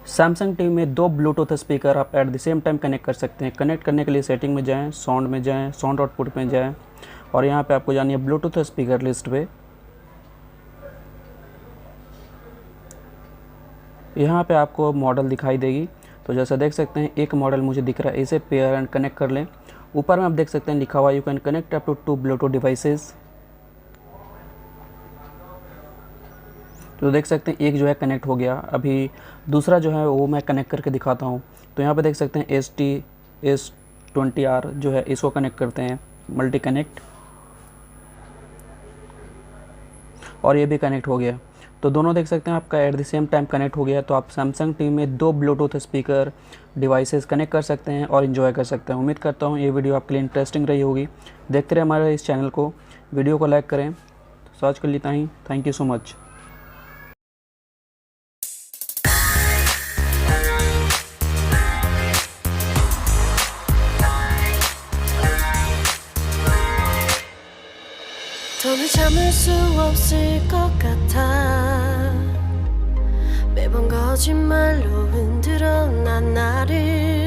Samsung TV में दो Bluetooth speaker आप at the same time connect कर सकते हैं। कनेक्ट करने के लिए सेटिंग में जाएं, साउंड में जाएं, साउंड आउटपुट में जाएं और यहाँ पे आपको जानी है ब्लूटूथ स्पीकर लिस्ट पे। यहाँ पे आपको मॉडल दिखाई देगी। तो जैसा देख सकते हैं एक मॉडल मुझे दिख रहा है, इसे पेयर एंड कनेक्ट कर लें। ऊपर में आप देख सकते हैं लिखा हुआ you can connect up to 2 Bluetooth devices. तो देख सकते हैं एक जो है कनेक्ट हो गया। अभी दूसरा जो है वो मैं कनेक्ट करके दिखाता हूँ। तो यहाँ पे देख सकते हैं ST-S20R जो है इसको कनेक्ट करते हैं, मल्टी कनेक्ट, और ये भी कनेक्ट हो गया। तो दोनों देख सकते हैं आपका at the same time connect हो गया। तो आप सैमसंग टीवी में दो ब्लूटूथ स्पीकर डिवाइसेस कनेक्ट कर सकते हैं और इन्जॉय कर सकते हैं। उम्मीद करता हूँ ये वीडियो आपके लिए इंटरेस्टिंग रही होगी। देखते रहे हमारे इस चैनल को, वीडियो को लाइक करें। तो आज के लिए इतना ही। Thank you so much. 더는 참을 수 없을 것 같아. 매번 거짓말로 흔들어 난 나를